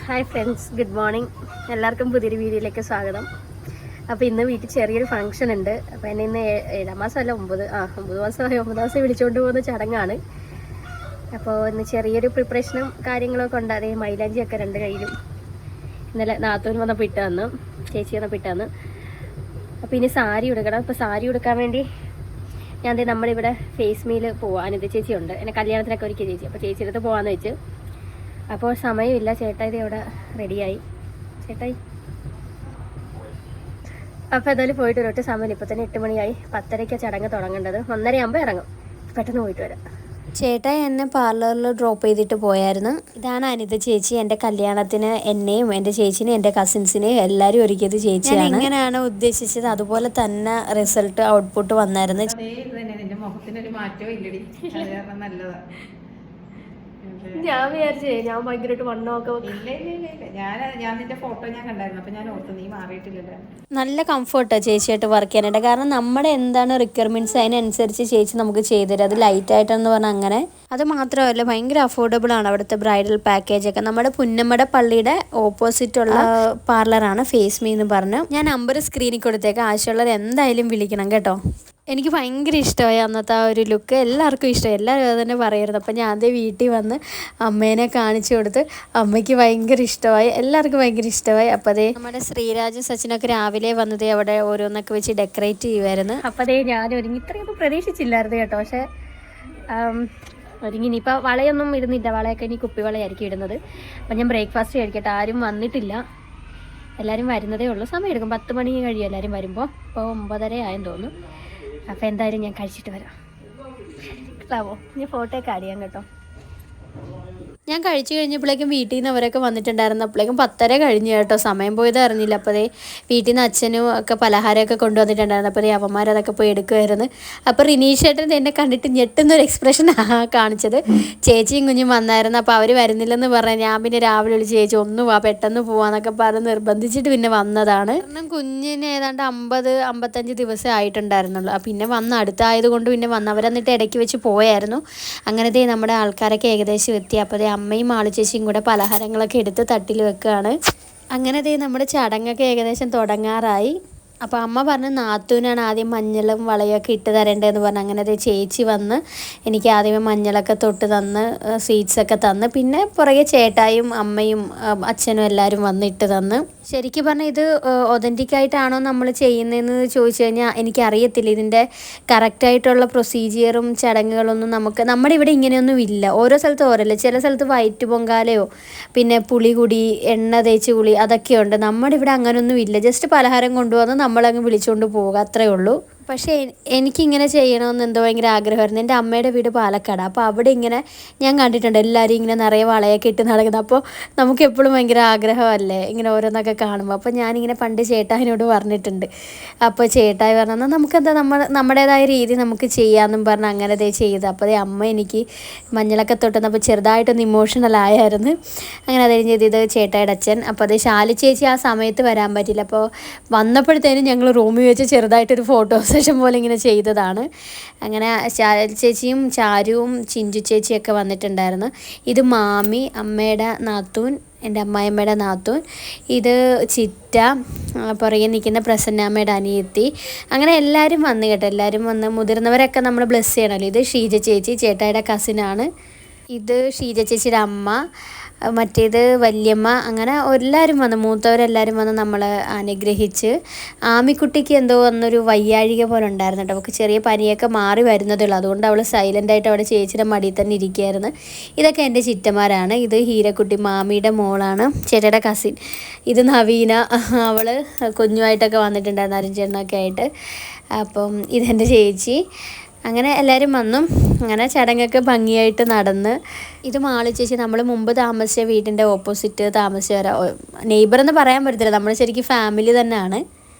Hi friends, good morning. എല്ലാവർക്കും പുതിയൊരു വീഡിയോയിലേക്ക് സ്വാഗതം. അപ്പോൾ ഇന്ന് വീട്ടിൽ ചെറിയൊരു ഫംഗ്ഷൻ ഉണ്ട്. അപ്പോൾ എന്നെ ഇന്ന് 7 മാസമല്ല 9 മാസമായി 9 മാസം വിളിച്ചുകൊണ്ട് പോകുന്ന ചടങ്ങാണ്. അപ്പോൾ ഇന്ന് ചെറിയൊരു പ്രിപ്പറേഷനും കാര്യങ്ങളൊക്കെ ഉണ്ട്. അതേ മൈലാഞ്ചിയൊക്കെ 2 കയ്യിലും ഇന്നലെ നാത്തൂൻ വന്നപ്പോൾ ഇട്ട് തന്നു, ചേച്ചി വന്നപ്പോൾ ഇട്ട് തന്നു. അപ്പോൾ ഇനി സാരി ഉടുക്കണം. അപ്പോൾ സാരി ഉടുക്കാൻ വേണ്ടി ഞാൻ നമ്മളിവിടെ ഫേസ് മീൽ പോവാം. അനിത ചേച്ചി ഉണ്ട്, എന്നെ കല്യാണത്തിനൊക്കെ ഒരുക്കിയ ചേച്ചി. അപ്പോൾ ചേച്ചിയുടെ അടുത്ത് പോകാമെന്ന് വെച്ച്. അപ്പോൾ സമയമില്ല. ചേട്ടായി അവിടെ റെഡിയായി. ചേട്ടായി അപ്പോൾ എന്തായാലും പോയിട്ട് ഒരൊറ്റ സമയം. ഇപ്പോൾ തന്നെ 8 മണിയായി. 10:30 ചടങ്ങ് തുടങ്ങേണ്ടത്. 1:30 ഇറങ്ങും. പെട്ടെന്ന് പോയിട്ട് വരാം. ചേട്ടായി എന്നെ പാർലറിൽ ഡ്രോപ്പ് ചെയ്തിട്ട് പോയായിരുന്നു. ഇതാണ് അനിത ചേച്ചി. എൻ്റെ കല്യാണത്തിന് എന്നെയും എൻ്റെ ചേച്ചിനെയും എൻ്റെ കസിൻസിനെയും എല്ലാവരും ഒരുക്കിയത് ചേച്ചിയാണ്. ഇങ്ങനെയാണ് ഉദ്ദേശിച്ചത്, അതുപോലെ തന്നെ റിസൾട്ട് ഔട്ട്പുട്ട് വന്നായിരുന്നു. നിന്റെ മുഖത്തിനൊരു മാറ്റവും ഇല്ലടി, അത് കാരണം നല്ലതാ. ഞാൻ വിചാരിച്ചേ ഞാൻ ഭയങ്കരമായിട്ട് വണ്ണമൊക്കെ ഞാൻ നിന്റെ ഫോട്ടോ ഞാൻ കണ്ടായിരുന്നു. അപ്പൊ ഞാൻ ഓർത്തു നീ മാറിയിട്ടില്ലല്ലോ. നല്ല കംഫർട്ടാണ് ചേച്ചിയായിട്ട് വർക്ക് ചെയ്യാനായിട്ട്. കാരണം നമ്മുടെ എന്താണ് റിക്വയർമെൻറ്റ്സ് അതിനനുസരിച്ച് ചേച്ചി നമുക്ക് ചെയ്തുതരും. അത് ലൈറ്റ് ആയിട്ടെന്ന് പറഞ്ഞാൽ അങ്ങനെ. അത് മാത്രമല്ല ഭയങ്കര അഫോർഡബിൾ ആണ് അവിടുത്തെ ബ്രൈഡൽ പാക്കേജൊക്കെ. നമ്മുടെ പുന്നമ്മട പള്ളിയുടെ ഓപ്പോസിറ്റുള്ള പാർലറാണ് ഫേസ് മീ എന്ന് പറഞ്ഞു. ഞാൻ നമ്പർ സ്ക്രീനിൽ കൊടുത്തേക്ക്, ആവശ്യമുള്ളത് എന്തായാലും വിളിക്കണം കേട്ടോ. എനിക്ക് ഭയങ്കര ഇഷ്ടമായി അന്നത്തെ ആ ഒരു ലുക്ക്. എല്ലാവർക്കും ഇഷ്ടമായി, എല്ലാവരും അത് തന്നെ പറയായിരുന്നു. അപ്പം ഞാൻ അതേ വീട്ടിൽ വന്ന് അമ്മേനെ കാണിച്ചു കൊടുത്ത് അമ്മയ്ക്ക് ഭയങ്കര ഇഷ്ടമായി, എല്ലാവർക്കും ഭയങ്കര ഇഷ്ടമായി. അപ്പോൾ അതേ നമ്മുടെ ശ്രീരാജും സച്ചിനൊക്കെ രാവിലെ വന്നത് അവിടെ ഓരോന്നൊക്കെ വെച്ച് ഡെക്കറേറ്റ് ചെയ്യുമായിരുന്നു. അപ്പോൾ അതേ ഞാൻ ഒരുങ്ങി. ഇത്രയൊന്നും പ്രതീക്ഷിച്ചില്ലായിരുന്നു കേട്ടോ. പക്ഷേ ഒരുങ്ങി. ഇനിയിപ്പോൾ വളയൊന്നും ഇടുന്നില്ല. വളയൊക്കെ ഇനി കുപ്പിവളയായിരിക്കും ഇടുന്നത്. അപ്പം ഞാൻ ബ്രേക്ക്ഫാസ്റ്റ് കഴിക്കട്ടെ. ആരും വന്നിട്ടില്ല, എല്ലാവരും വരുന്നതേ ഉള്ളൂ. സമയം എടുക്കും, 10 മണി കഴിയും എല്ലാവരും വരുമ്പോൾ. ഇപ്പോൾ 9:30 ആയെന്ന് തോന്നുന്നു. അപ്പോൾ എന്തായാലും ഞാൻ കഴിച്ചിട്ട് വരാം. ഞാൻ ഫോട്ടോ ഒക്കെ ആഡ് ചെയ്യാം കേട്ടോ. ഞാൻ കഴിച്ചു കഴിഞ്ഞപ്പോഴേക്കും വീട്ടിൽ നിന്ന് അവരൊക്കെ വന്നിട്ടുണ്ടായിരുന്നു. അപ്പോഴേക്കും 10:30 കഴിഞ്ഞു കേട്ടോ. സമയം പോയത് അറിഞ്ഞില്ല. അപ്പോൾ അതേ വീട്ടിൽ നിന്ന് അച്ഛനും ഒക്കെ പലഹാരമൊക്കെ കൊണ്ടുവന്നിട്ടുണ്ടായിരുന്നു. അപ്പോൾ അതേ അവന്മാരതൊക്കെ പോയി എടുക്കുമായിരുന്നു. അപ്പോൾ റിനീഷേട്ടൻ എന്നെ കണ്ടിട്ട് ഞെട്ടുന്നൊരു എക്സ്പ്രഷൻ കാണിച്ചത്. ചേച്ചിയും കുഞ്ഞും വന്നായിരുന്നു. അപ്പോൾ അവർ വരുന്നില്ലെന്ന് പറഞ്ഞാൽ ഞാൻ പിന്നെ രാവിലെ വിളിച്ച് ചേച്ചി ഒന്ന് വാ, പെട്ടെന്ന് പോവാന്നൊക്കെ പറഞ്ഞ് നിർബന്ധിച്ചിട്ട് പിന്നെ വന്നതാണ്. കാരണം കുഞ്ഞിന് ഏതാണ്ട് 50-55 ദിവസം ആയിട്ടുണ്ടായിരുന്നുള്ളൂ. പിന്നെ വന്ന് അടുത്തായതുകൊണ്ട് പിന്നെ വന്നവരെന്നിട്ട് ഇടയ്ക്ക് വെച്ച് പോയായിരുന്നു. അങ്ങനത്തെ നമ്മുടെ ആൾക്കാരൊക്കെ ഏകദേശം എത്തി. അപ്പോൾ അമ്മയും ആളു ചേച്ചിയും കൂടെ പലഹാരങ്ങളൊക്കെ എടുത്ത് തട്ടിൽ വെക്കുകയാണ്. അങ്ങനെ നമ്മുടെ ചടങ്ങൊക്കെ ഏകദേശം തുടങ്ങാറായി. അപ്പോൾ അമ്മ പറഞ്ഞ് നാത്തൂനാണ് ആദ്യം മഞ്ഞളും വളയൊക്കെ ഇട്ട് തരേണ്ടതെന്ന് പറഞ്ഞു. അങ്ങനെ ചേച്ചി വന്ന് എനിക്ക് ആദ്യമേ മഞ്ഞളൊക്കെ തൊട്ട് തന്ന് സ്വീറ്റ്സൊക്കെ തന്ന്, പിന്നെ പുറകെ ചേട്ടായും അമ്മയും അച്ഛനും എല്ലാവരും വന്ന് ഇട്ട് തന്ന്. ശരിക്കും പറഞ്ഞാൽ ഇത് ഒതൻറ്റിക്കായിട്ടാണോ നമ്മൾ ചെയ്യുന്നതെന്ന് ചോദിച്ചു കഴിഞ്ഞാൽ എനിക്കറിയത്തില്ല. ഇതിൻ്റെ കറക്റ്റായിട്ടുള്ള പ്രൊസീജിയറും ചടങ്ങുകളൊന്നും നമ്മുടെ ഇവിടെ ഇങ്ങനെയൊന്നും ഇല്ല. ഓരോ സ്ഥലത്തും ഓരോല്ല. ചില സ്ഥലത്ത് വയറ്റ് പൊങ്കാലയോ പിന്നെ പുളികുടി, എണ്ണ തേച്ച് കുളി, അതൊക്കെയുണ്ട്. നമ്മുടെ ഇവിടെ അങ്ങനെയൊന്നും ഇല്ല. ജസ്റ്റ് പലഹാരം കൊണ്ടുവന്ന് നമ്മളങ്ങ് വിളിച്ചുകൊണ്ട് പോവുക, അത്രയേ ഉള്ളൂ. പക്ഷേ എനിക്കിങ്ങനെ ചെയ്യണമെന്ന് എന്തോ ഭയങ്കര ആഗ്രഹമായിരുന്നു. എൻ്റെ അമ്മയുടെ വീട് പാലക്കാട്. അപ്പോൾ അവിടെ ഇങ്ങനെ ഞാൻ കണ്ടിട്ടുണ്ട് എല്ലാവരും ഇങ്ങനെ നിറയെ വളയൊക്കെ ഇട്ട് നടക്കുന്നത്. അപ്പോൾ നമുക്ക് എപ്പോഴും ഭയങ്കര ആഗ്രഹമല്ലേ ഇങ്ങനെ ഓരോന്നൊക്കെ കാണുമ്പോൾ. അപ്പോൾ ഞാനിങ്ങനെ പണ്ട് ചേട്ടായിനോട് പറഞ്ഞിട്ടുണ്ട്. അപ്പോൾ ചേട്ടായി പറഞ്ഞാൽ നമുക്കെന്താ നമ്മുടേതായ രീതി നമുക്ക് ചെയ്യാമെന്നും പറഞ്ഞ് അങ്ങനെ ചെയ്ത്. അപ്പോൾ അതേ അമ്മ എനിക്ക് മഞ്ഞളൊക്കെ തൊട്ടുന്നപ്പോൾ ചെറുതായിട്ടൊന്ന് ഇമോഷണൽ ആയായിരുന്നു. അങ്ങനെ അതേ ചെയ്ത് ചേട്ടായിയുടെ അച്ഛൻ. അപ്പോൾ അതേ ശാലു ചേച്ചി ആ സമയത്ത് വരാൻ പറ്റില്ല. അപ്പോൾ വന്നപ്പോഴത്തേനും ഞങ്ങൾ റൂമിൽ വെച്ച് ചെറുതായിട്ടൊരു ഫോട്ടോ സെഷൻ പോലെ ഇങ്ങനെ ചെയ്തതാണ്. അങ്ങനെ ചേച്ചിയും ചാരുവും ചിഞ്ചു ചേച്ചിയൊക്കെ വന്നിട്ടുണ്ടായിരുന്നു. ഇത് മാമി, അമ്മയുടെ നാത്തൂൻ, എൻ്റെ അമ്മായിയമ്മയുടെ നാത്തൂൻ. ഇത് ചിറ്റ, പുറകെ നിൽക്കുന്ന പ്രസന്നാമ്മയുടെ അനിയത്തി. അങ്ങനെ എല്ലാവരും വന്നു കേട്ടോ. എല്ലാവരും വന്ന് മുതിർന്നവരൊക്കെ നമ്മൾ ബ്ലെസ് ചെയ്യണമല്ലോ. ഇത് ഷീജ ചേച്ചി, ചേട്ടായിയുടെ കസിനാണ്. ഇത് ഷീജ ചേച്ചിയുടെ അമ്മ, മറ്റേത് വല്യമ്മ. അങ്ങനെ എല്ലാവരും വന്ന്, മൂത്തവരെല്ലാവരും വന്ന് നമ്മളെ അനുഗ്രഹിച്ച്. ആമിക്കുട്ടിക്ക് എന്തോ വന്നൊരു വയ്യാഴിക പോലെ ഉണ്ടായിരുന്നു കേട്ടോ. അവൾക്ക് ചെറിയ പനിയൊക്കെ മാറി വരുന്നതേ ഉള്ളൂ. അതുകൊണ്ട് അവൾ സൈലൻ്റായിട്ട് അവിടെ ചേച്ചിയുടെ മടിയിൽ തന്നെ ഇരിക്കുകയായിരുന്നു. ഇതൊക്കെ എൻ്റെ ചിറ്റമാരാണ്. ഇത് ഹീരക്കുട്ടി, മാമിയുടെ മോളാണ്, ചേട്ടയുടെ കസിൻ. ഇത് നവീന, അവൾ കുഞ്ഞുമായിട്ടൊക്കെ വന്നിട്ടുണ്ടായിരുന്നു, അരിഞ്ചെണ്ണൊക്കെ ആയിട്ട്. അപ്പം ഇതെൻ്റെ ചേച്ചി. അങ്ങനെ എല്ലാവരും വന്നു. അങ്ങനെ ചടങ്ങൊക്കെ ഭംഗിയായിട്ട് നടന്ന്. ഇത് മാളു ചേച്ചി, നമ്മൾ മുമ്പ് താമസിച്ച വീടിൻ്റെ ഓപ്പോസിറ്റ് താമസിച്ചവരാ. നെയ്ബറെന്ന് പറയാൻ പറ്റത്തില്ല, നമ്മൾ ശരിക്കും ഫാമിലി തന്നെയാണ്.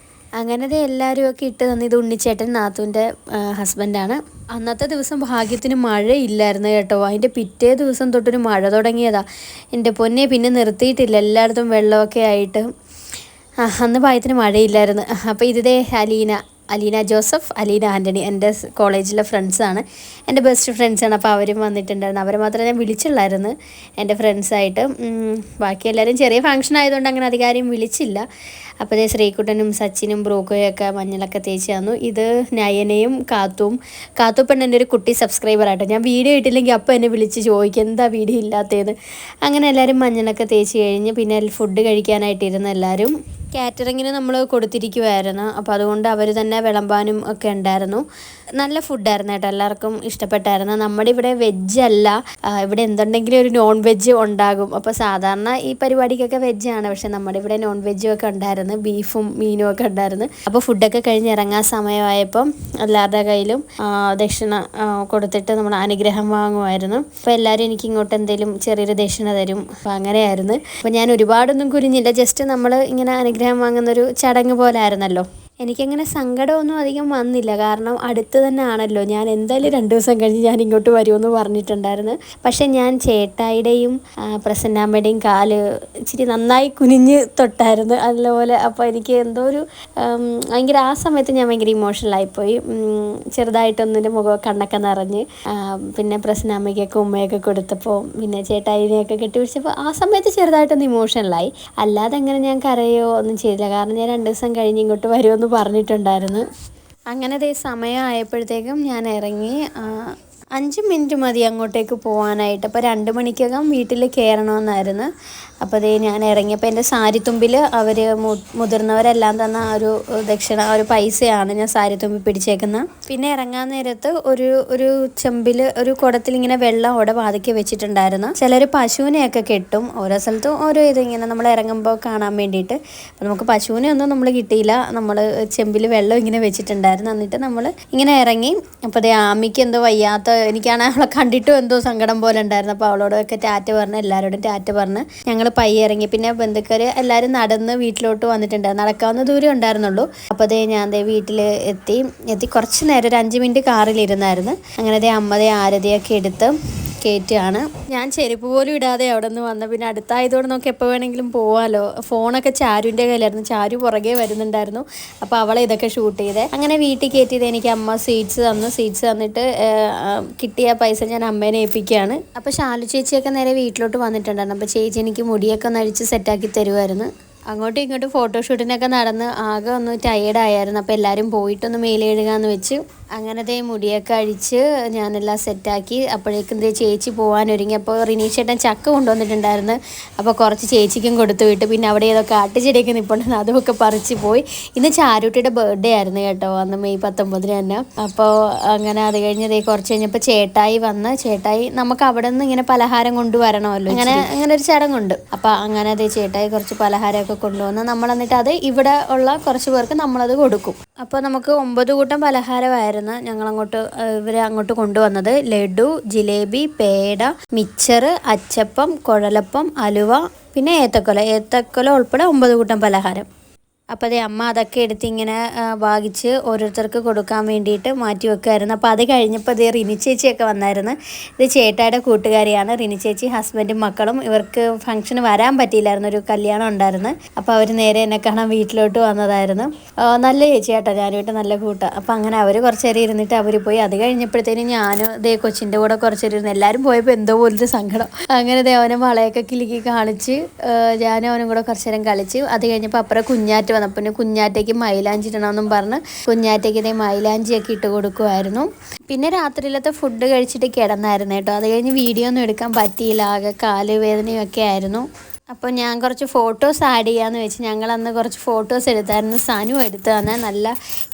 അങ്ങനത്തെ എല്ലാവരും ഒക്കെ ഇട്ട് തന്നു. ഇത് ഉണ്ണിച്ചേട്ടൻ, നാത്തൂൻ്റെ ഹസ്ബൻഡാണ്. അന്നത്തെ ദിവസം ഭാഗ്യത്തിന് മഴയില്ലായിരുന്നു കേട്ടോ. അതിൻ്റെ പിറ്റേ ദിവസം തൊട്ടൊരു മഴ തുടങ്ങിയതാണ്. എൻ്റെ പൊന്നെ, പിന്നെ നിർത്തിയിട്ടില്ല. എല്ലായിടത്തും വെള്ളമൊക്കെ ആയിട്ട്. അന്ന് ഭാഗ്യത്തിന് മഴയില്ലായിരുന്നു. അപ്പോൾ ഇതേ അലീന, അലീന ജോസഫ്, അലീന ആൻ്റണി എൻ്റെ കോളേജിലെ ഫ്രണ്ട്സാണ്, എൻ്റെ ബെസ്റ്റ് ഫ്രണ്ട്സാണ്. അപ്പോൾ അവരും വന്നിട്ടുണ്ടായിരുന്നു. അവരെ മാത്രമേ ഞാൻ വിളിച്ചുള്ളായിരുന്നു എൻ്റെ ഫ്രണ്ട്സായിട്ട്. ബാക്കി എല്ലാവരും ചെറിയ ഫംഗ്ഷൻ ആയതുകൊണ്ട് അങ്ങനെ അധികാരം വിളിച്ചില്ല. അപ്പോൾ അതേ ശ്രീകുട്ടനും സച്ചിനും ബ്രോക്കോയൊക്കെ മഞ്ഞളൊക്കെ തേച്ച് തന്നു. ഇത് നയനയും കാത്തുപ്പൻ എൻ്റെ ഒരു കുട്ടി സബ്സ്ക്രൈബറായിട്ട്, ഞാൻ വീഡിയോ ഇട്ടില്ലെങ്കിൽ അപ്പോൾ എന്നെ വിളിച്ച് ചോദിക്കും എന്താ വീഡിയോ ഇല്ലാത്തതെന്ന്. അങ്ങനെ എല്ലാവരും മഞ്ഞളൊക്കെ തേച്ച് കഴിഞ്ഞ് പിന്നെ ഫുഡ് കഴിക്കാനായിട്ടിരുന്നു. എല്ലാവരും കാറ്ററിങ്ങിന് നമ്മൾ കൊടുത്തിരിക്കുമായിരുന്നു. അപ്പോൾ അതുകൊണ്ട് അവർ തന്നെ വിളമ്പാനും ഒക്കെ ഉണ്ടായിരുന്നു. നല്ല ഫുഡായിരുന്നു കേട്ടോ, എല്ലാവർക്കും ഇഷ്ടപ്പെട്ടായിരുന്നു. നമ്മുടെ ഇവിടെ വെജല്ല, ഇവിടെ എന്തുണ്ടെങ്കിലും ഒരു നോൺ വെജ് ഉണ്ടാകും. അപ്പോൾ സാധാരണ ഈ പരിപാടിക്കൊക്കെ വെജാണ്, പക്ഷെ നമ്മുടെ ഇവിടെ നോൺ വെജും ഒക്കെ ഉണ്ടായിരുന്നു, ബീഫും മീനും ഒക്കെ ഉണ്ടായിരുന്നു. അപ്പോൾ ഫുഡൊക്കെ കഴിഞ്ഞ് ഇറങ്ങാൻ സമയമായപ്പം എല്ലാവരുടെ കയ്യിലും ദക്ഷിണ കൊടുത്തിട്ട് നമ്മൾ അനുഗ്രഹം വാങ്ങുമായിരുന്നു. അപ്പോൾ എല്ലാവരും എനിക്ക് ഇങ്ങോട്ട് എന്തെങ്കിലും ചെറിയൊരു ദക്ഷിണ തരും. അപ്പോൾ അങ്ങനെയായിരുന്നു. അപ്പോൾ ഞാൻ ഒരുപാടൊന്നും കുരിഞ്ഞില്ല, ജസ്റ്റ് നമ്മൾ ഇങ്ങനെ അനുഗ്രഹം വാങ്ങുന്നൊരു ചടങ്ങ് പോലെ ആയിരുന്നല്ലോ. എനിക്കങ്ങനെ സങ്കടമൊന്നും അധികം വന്നില്ല, കാരണം അടുത്ത് തന്നെ ആണല്ലോ. ഞാൻ എന്തായാലും 2 ദിവസം കഴിഞ്ഞ് ഞാൻ ഇങ്ങോട്ട് വരുമെന്ന് പറഞ്ഞിട്ടുണ്ടായിരുന്നു. പക്ഷേ ഞാൻ ചേട്ടായിയുടെയും പ്രസന്നാമ്മയുടെയും കാല് ഇച്ചിരി നന്നായി കുനിഞ്ഞ് തൊട്ടായിരുന്നു അതുപോലെ. അപ്പോൾ എനിക്ക് എന്തോ ഒരു ഭയങ്കര ആ സമയത്ത് ഞാൻ ഭയങ്കര ഇമോഷണലായിപ്പോയി. ചെറുതായിട്ടൊന്നിൻ്റെ മുഖം കണ്ണൊക്കെ നിറഞ്ഞ്, പിന്നെ പ്രസന്നാമ്മയ്ക്കൊക്കെ ഉമ്മയൊക്കെ കൊടുത്തപ്പോൾ പിന്നെ ചേട്ടായിനെയൊക്കെ കെട്ടിപ്പിടിച്ചപ്പോൾ ആ സമയത്ത് ചെറുതായിട്ടൊന്ന് ഇമോഷണലായി. അല്ലാതെ അങ്ങനെ ഞാൻ കരയോ ഒന്നും ചെയ്തില്ല, കാരണം ഞാൻ 2 ദിവസം കഴിഞ്ഞ് ഇങ്ങോട്ട് വരുമെന്ന് പറഞ്ഞിട്ടുണ്ടായിരുന്നു. അങ്ങനെ ദേ സമയമായപ്പോഴത്തേക്കും ഞാൻ ഇറങ്ങി. 5 മിനിറ്റ് മതി അങ്ങോട്ടേക്ക് പോകാനായിട്ട്. അപ്പോൾ 2 മണിക്കകം വീട്ടിൽ കയറണമെന്നായിരുന്നു. അപ്പോൾ അതേ ഞാൻ ഇറങ്ങിയപ്പോൾ എൻ്റെ സാരിത്തുമ്പിൽ അവർ മുതിർന്നവരെല്ലാം തന്ന ഒരു ദക്ഷിണ, ഒരു പൈസയാണ് ഞാൻ സാരിത്തുമ്പി പിടിച്ചേക്കുന്നത്. പിന്നെ ഇറങ്ങാൻ നേരത്ത് ഒരു ചെമ്പിൽ ഒരു കുടത്തിൽ ഇങ്ങനെ വെള്ളം അവിടെ വാതിക്കെ വെച്ചിട്ടുണ്ടായിരുന്നു. ചിലർ പശുവിനെയൊക്കെ കെട്ടും, ഓരോ സ്ഥലത്തും ഓരോ ഇതിങ്ങനെ നമ്മൾ ഇറങ്ങുമ്പോൾ കാണാൻ വേണ്ടിയിട്ട്. അപ്പോൾ നമുക്ക് പശുവിനെ ഒന്നും നമ്മൾ കിട്ടിയില്ല, നമ്മൾ ചെമ്പിൽ വെള്ളം ഇങ്ങനെ വെച്ചിട്ടുണ്ടായിരുന്നു. എന്നിട്ട് നമ്മൾ ഇങ്ങനെ ഇറങ്ങി. അപ്പോൾ അതേ ആമിക്ക് എന്തോ വയ്യാത്ത, എനിക്കാണെങ്കിൽ അവളെ കണ്ടിട്ടും എന്തോ സങ്കടം പോലെ ഉണ്ടായിരുന്നു. അപ്പോൾ അവളോടൊക്കെ ടാറ്റ പറഞ്ഞ്, എല്ലാവരോടും ടാറ്റ പറഞ്ഞ് ഞങ്ങൾ പയ്യെ ഇറങ്ങി. പിന്നെ ബന്ധുക്കാർ എല്ലാവരും നടന്ന് വീട്ടിലോട്ട് വന്നിട്ടുണ്ടായിരുന്നു, നടക്കാവുന്ന ദൂരം ഉണ്ടായിരുന്നുള്ളൂ. അപ്പോൾ അതേ ഞാൻ വീട്ടിൽ എത്തി കുറച്ച് നേരം ഒരു 5 മിനിറ്റ് കാറിലിരുന്നായിരുന്നു. അങ്ങനെ അമ്മ ആരതിയൊക്കെ എടുത്ത് കയറ്റുകയാണ്. ഞാൻ ചെരുപ്പ് പോലും ഇടാതെ അവിടെ നിന്ന് വന്ന, പിന്നെ അടുത്തായതോടെ നമുക്ക് എപ്പോൾ വേണമെങ്കിലും പോവാമല്ലോ. ഫോണൊക്കെ ചാരുവിൻ്റെ കയ്യിലായിരുന്നു, ചാരു പുറകെ വരുന്നുണ്ടായിരുന്നു. അപ്പോൾ അവളെ ഇതൊക്കെ ഷൂട്ട് ചെയ്തേ. അങ്ങനെ വീട്ടിൽ കയറ്റിയത് എനിക്ക് അമ്മ സ്വീറ്റ്സ് തന്നിട്ട് കിട്ടിയ പൈസ ഞാൻ അമ്മേനെ ഏൽപ്പിക്കുകയാണ്. അപ്പോൾ ശാലു ചേച്ചിയൊക്കെ നേരെ വീട്ടിലോട്ട് വന്നിട്ടുണ്ടായിരുന്നു. അപ്പോൾ ചേച്ചി എനിക്ക് മുടിയൊക്കെ ഒന്ന് അഴിച്ച് സെറ്റാക്കി തരുമായിരുന്നു. അങ്ങോട്ടും ഇങ്ങോട്ടും ഫോട്ടോഷൂട്ടിനൊക്കെ നടന്ന് ആകെ ഒന്ന് ടയേർഡായിരുന്നു. അപ്പോൾ എല്ലാവരും പോയിട്ടൊന്ന് മേലെ എഴുകാമെന്ന് വെച്ച് അങ്ങനത്തെ മുടിയൊക്കെ അഴിച്ച് ഞാനെല്ലാം സെറ്റാക്കി. അപ്പോഴേക്കും ചേച്ചി പോകാനൊരുങ്ങി. അപ്പോൾ റിനീഷ് ചേട്ടൻ ചക്ക കൊണ്ടുവന്നിട്ടുണ്ടായിരുന്നു. അപ്പോൾ കുറച്ച് ചേച്ചിക്കും കൊടുത്തു വിട്ട്. പിന്നെ അവിടെ ഏതൊക്കെ ആട്ടുചെടിയൊക്കെ നിൽപ്പുണ്ടായിരുന്നു, അതുമൊക്കെ പറിച്ച് പോയി. ഇന്ന് ചാരുട്ടിയുടെ ബർത്ത്ഡേ ആയിരുന്നു കേട്ടോ, അന്ന് മെയ് 19 തന്നെ. അപ്പോൾ അങ്ങനെ അത് കഴിഞ്ഞ് കുറച്ച് കഴിഞ്ഞപ്പോൾ ചേട്ടായി നമുക്ക് അവിടെ നിന്ന് ഇങ്ങനെ പലഹാരം കൊണ്ടുവരണമല്ലോ, അങ്ങനെ ഒരു ചടങ്ങുണ്ട്. അപ്പോൾ അങ്ങനെ ചേട്ടായി കുറച്ച് പലഹാരമൊക്കെ കൊണ്ടുവന്ന് നമ്മൾ എന്നിട്ട് അത് ഇവിടെ ഉള്ള കുറച്ച് പേർക്ക് നമ്മളത് കൊടുക്കും. അപ്പോൾ നമുക്ക് 9 കൂട്ടം പലഹാരമായിരുന്നു ഇവരെ അങ്ങോട്ട് കൊണ്ടുവന്നത്. ലഡു, ജിലേബി, പേട, മിച്ചർ, അച്ചപ്പം, കുഴലപ്പം, അലുവ, പിന്നെ ഏത്തക്കൊല ഉൾപ്പെടെ 9 കൂട്ടം പലഹാരം. അപ്പോൾ അമ്മ അതൊക്കെ എടുത്ത് ഇങ്ങനെ ഭാഗിച്ച് ഓരോരുത്തർക്ക് കൊടുക്കാൻ വേണ്ടിയിട്ട് മാറ്റി വെക്കുമായിരുന്നു. അപ്പോൾ അത് കഴിഞ്ഞപ്പോൾ റിനി ചേച്ചിയൊക്കെ വന്നായിരുന്നു. ഇത് ചേട്ടായുടെ കൂട്ടുകാരിയാണ് റിനി ചേച്ചി, ഹസ്ബൻഡും മക്കളും. ഇവർക്ക് ഫംഗ്ഷന് വരാൻ പറ്റിയില്ലായിരുന്നു, ഒരു കല്യാണം ഉണ്ടായിരുന്നു. അപ്പോൾ അവർ നേരെ എന്നെ കാണാൻ വീട്ടിലോട്ട് വന്നതായിരുന്നു. നല്ല ചേച്ചി കേട്ടോ, ഞാനുമായിട്ട് നല്ല കൂട്ടാണ്. അപ്പോൾ അങ്ങനെ അവർ കുറച്ച് നേരം ഇരുന്നിട്ട് അവർ പോയി. അത് കഴിഞ്ഞപ്പോഴത്തേനും ഞാൻ കൊച്ചിൻ്റെ കൂടെ കുറച്ച് നേരം ഇരുന്ന്. എല്ലാവരും പോയപ്പോൾ എന്തോ പോലത്തെ സങ്കടം. അങ്ങനെ അവനെ വളയൊക്കെ കിലുക്കി കാണിച്ച് ഞാനും അവനും കൂടെ കുറച്ച് നേരം കളിച്ച്. അത് കഴിഞ്ഞപ്പോൾ അപ്പുറം കുഞ്ഞാറ്റ് വന്നപ്പോൾ പിന്നെ കുഞ്ഞാറ്റയ്ക്ക് മൈലാഞ്ചി ഇടണമെന്നും പറഞ്ഞ് കുഞ്ഞാറ്റയ്ക്ക് മൈലാഞ്ചിയൊക്കെ ഇട്ട് കൊടുക്കുമായിരുന്നു. പിന്നെ രാത്രിയിലത്തെ ഫുഡ് കഴിച്ചിട്ട് കിടന്നായിരുന്നു കേട്ടോ. അത് കഴിഞ്ഞ് വീഡിയോ ഒന്നും എടുക്കാൻ പറ്റിയില്ല, ആകെ കാല് വേദനയൊക്കെ ആയിരുന്നു. അപ്പോൾ ഞാൻ കുറച്ച് ഫോട്ടോസ് ആഡ് ചെയ്യാമെന്ന് വെച്ച് ഞങ്ങളന്ന് കുറച്ച് ഫോട്ടോസ് എടുത്തായിരുന്നു. സനു എടുത്തു തന്നെ നല്ല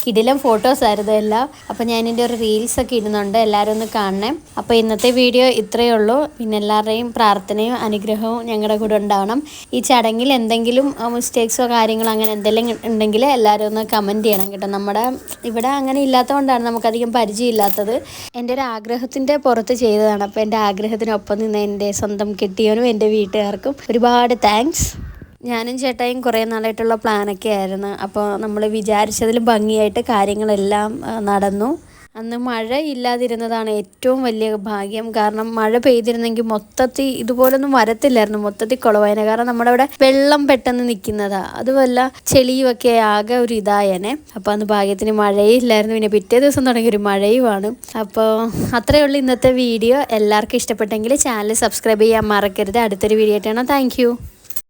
കിടിലം ഫോട്ടോസ് ആയിരുന്നു എല്ലാം. അപ്പോൾ ഞാനിൻ്റെ ഒരു റീൽസൊക്കെ ഇടുന്നുണ്ട്, എല്ലാവരും ഒന്ന് കാണണേ. അപ്പോൾ ഇന്നത്തെ വീഡിയോ ഇത്രയേ ഉള്ളൂ. പിന്നെ എല്ലാവരുടെയും പ്രാർത്ഥനയും അനുഗ്രഹവും ഞങ്ങളുടെ കൂടെ ഉണ്ടാവണം. ഈ ചടങ്ങിൽ എന്തെങ്കിലും മിസ്റ്റേക്സോ കാര്യങ്ങളോ അങ്ങനെ എന്തെങ്കിലും ഉണ്ടെങ്കിൽ എല്ലാവരും ഒന്ന് കമൻറ്റ് ചെയ്യണം കേട്ടോ. നമ്മുടെ ഇവിടെ അങ്ങനെ ഇല്ലാത്തതുകൊണ്ടാണ് നമുക്കധികം പരിചയമില്ലാത്തത്. എൻ്റെ ഒരു ആഗ്രഹത്തിൻ്റെ പുറത്ത് ചെയ്തതാണ്. അപ്പോൾ എൻ്റെ ആഗ്രഹത്തിനൊപ്പം നിന്ന് എൻ്റെ സ്വന്തം കെട്ടിയവനും എൻ്റെ വീട്ടുകാർക്കും ഒരുപാട് താങ്ക്സ്. ഞാനും ചേട്ടായും കുറേ നാളായിട്ടുള്ള പ്ലാനൊക്കെ ആയിരുന്നു. അപ്പോൾ നമ്മൾ വിചാരിച്ചതിലും ഭംഗിയായിട്ട് കാര്യങ്ങളെല്ലാം നടന്നു. അന്ന് മഴ ഇല്ലാതിരുന്നതാണ് ഏറ്റവും വലിയ ഭാഗ്യം. കാരണം മഴ പെയ്തിരുന്നെങ്കിൽ മൊത്തത്തിൽ ഇതുപോലൊന്നും വരത്തില്ലായിരുന്നു, മൊത്തത്തിൽ കുളവായനെ. കാരണം നമ്മുടെ അവിടെ വെള്ളം പെട്ടെന്ന് നിൽക്കുന്നതാ, അതുമല്ല ചെളിയുമൊക്കെ ആകെ ഒരു ഇതായനെ. അപ്പോൾ അന്ന് ഭാഗ്യത്തിന് മഴയേ ഇല്ലായിരുന്നു. പിന്നെ പിറ്റേ ദിവസം തുടങ്ങിയ ഒരു മഴയുമാണ്. അപ്പോൾ അത്രയേ ഉള്ളൂ ഇന്നത്തെ വീഡിയോ. എല്ലാവർക്കും ഇഷ്ടപ്പെട്ടെങ്കിൽ ചാനൽ സബ്സ്ക്രൈബ് ചെയ്യാൻ മറക്കരുത്. അടുത്തൊരു വീഡിയോ ആയിട്ടാണ്. താങ്ക്